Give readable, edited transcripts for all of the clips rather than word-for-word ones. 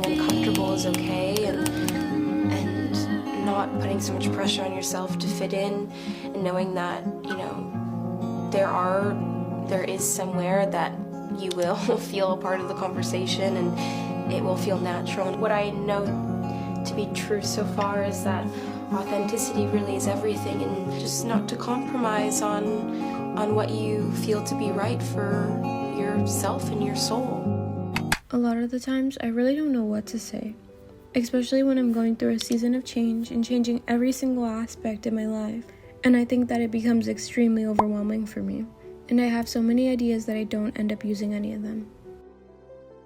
feeling uncomfortable is okay, and not putting so much pressure on yourself to fit in, and knowing that, there is somewhere that you will feel a part of the conversation and it will feel natural. And what I know to be true so far is that authenticity really is everything, and just not to compromise on what you feel to be right for yourself and your soul. A lot of the times, I really don't know what to say, especially when I'm going through a season of change and changing every single aspect in my life. And I think that it becomes extremely overwhelming for me. And I have so many ideas that I don't end up using any of them.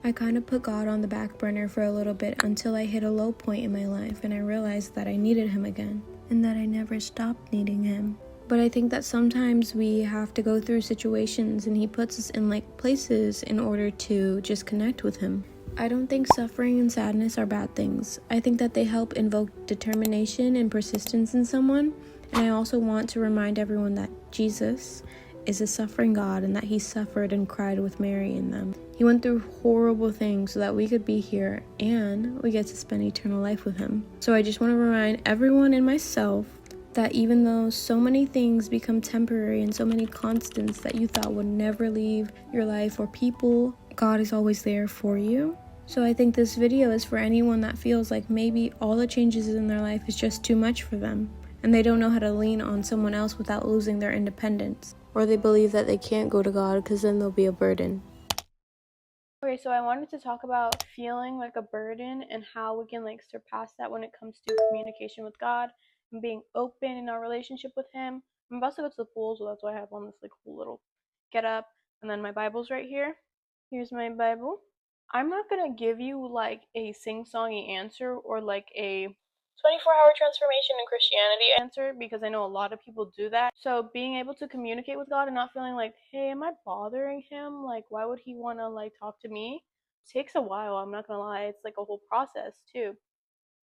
I kind of put God on the back burner for a little bit until I hit a low point in my life and I realized that I needed Him again and that I never stopped needing Him. But I think that sometimes we have to go through situations and He puts us in places in order to just connect with Him. I don't think suffering and sadness are bad things. I think that they help invoke determination and persistence in someone. And I also want to remind everyone that Jesus is a suffering God and that He suffered and cried with Mary in them. He went through horrible things so that we could be here and we get to spend eternal life with Him. So I just want to remind everyone and myself that even though so many things become temporary and so many constants that you thought would never leave your life or people, God is always there for you. So I think this video is for anyone that feels like maybe all the changes in their life is just too much for them, and they don't know how to lean on someone else without losing their independence, or they believe that they can't go to God because then they'll be a burden. Okay, so I wanted to talk about feeling like a burden and how we can surpass that when it comes to communication with God and being open in our relationship with Him. I'm about to go to the pool, so that's why I have on this cool little get up, and then my Bible's right here. Here's my Bible. I'm not gonna give you a sing-songy answer or a 24-hour transformation in Christianity answer, because I know a lot of people do that. So being able to communicate with God and not feeling like, hey, am I bothering Him? Why would He want to talk to me? It takes a while, I'm not gonna lie. It's a whole process too,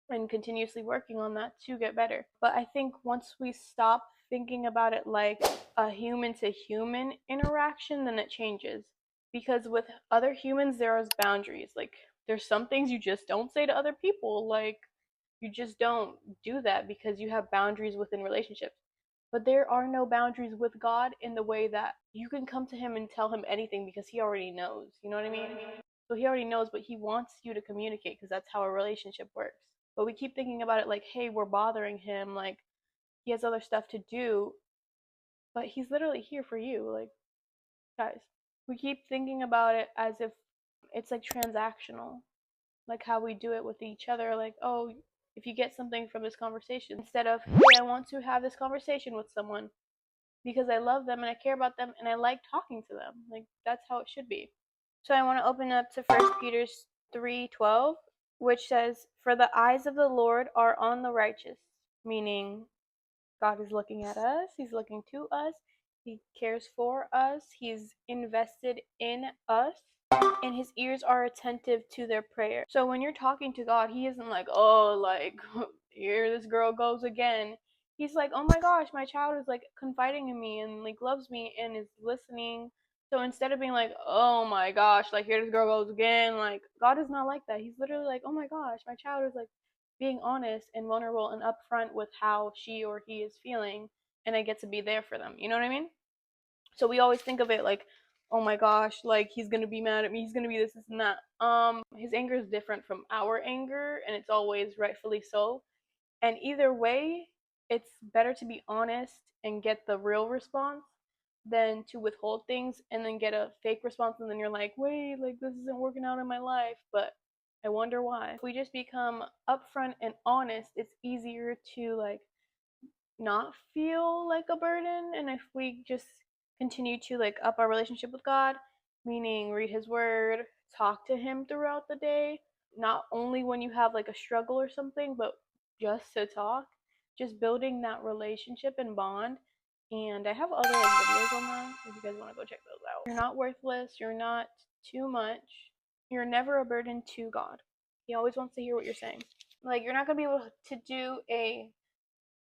and continuously working on that to get better. But I think once we stop thinking about it like a human to human interaction, then it changes. Because with other humans, there is boundaries. There's some things you just don't say to other people. You just don't do that because you have boundaries within relationships. But there are no boundaries with God in the way that you can come to Him and tell Him anything because He already knows. You know what I mean? So He already knows, but He wants you to communicate because that's how a relationship works. But we keep thinking about it like, hey, we're bothering Him. He has other stuff to do. But He's literally here for you. Guys, we keep thinking about it as if it's transactional. How we do it with each other. Oh, if you get something from this conversation, instead of, hey, I want to have this conversation with someone because I love them and I care about them and I like talking to them. That's how it should be. So I want to open up to 1 Peter 3:12, which says, "For the eyes of the Lord are on the righteous," meaning God is looking at us, He's looking to us, He cares for us, He's invested in us, and His ears are attentive to their prayer. So when you're talking to God, He isn't here this girl goes again. He's like, oh my gosh, my child is confiding in me and loves me and is listening. So instead of being like, oh my gosh, here this girl goes again, God is not like that. He's literally like, oh my gosh, my child is being honest and vulnerable and upfront with how she or he is feeling, and I get to be there for them. You know what I mean? So we always think of it oh my gosh, he's gonna be mad at me, he's gonna be this and that. His anger is different from our anger, and it's always rightfully so. And either way, it's better to be honest and get the real response than to withhold things and then get a fake response, and then you're like, wait, this isn't working out in my life, but I wonder why. If we just become upfront and honest, it's easier to not feel like a burden. And if we just continue to up our relationship with God, meaning read His word, talk to Him throughout the day, not only when you have a struggle or something, but just to talk, just building that relationship and bond. And I have other videos on that if you guys want to go check those out. You're not worthless, you're not too much, you're never a burden to God. He always wants to hear what you're saying. You're not going to be able to do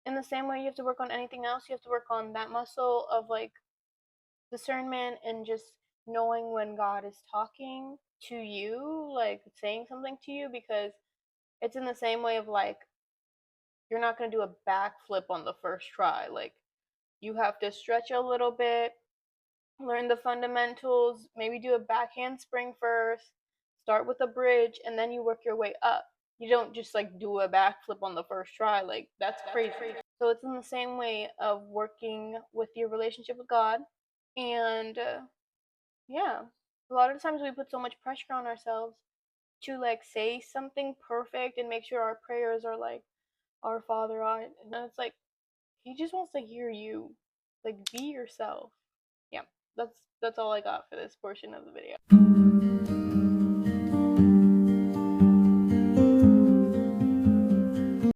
in the same way you have to work on anything else, you have to work on that muscle of discernment and just knowing when God is talking to you, like saying something to you, because it's in the same way of like, you're not going to do a backflip on the first try. Like, you have to stretch a little bit, learn the fundamentals, maybe do a back handspring first, start with a bridge, and then you work your way up. You don't just like do a backflip on the first try. Like, that's crazy. So it's in the same way of working with your relationship with God. And yeah, a lot of times we put so much pressure on ourselves to like say something perfect and make sure our prayers are like, our Father, and it's like, he just wants to hear you. Like, be yourself. Yeah, that's all I got for this portion of the video.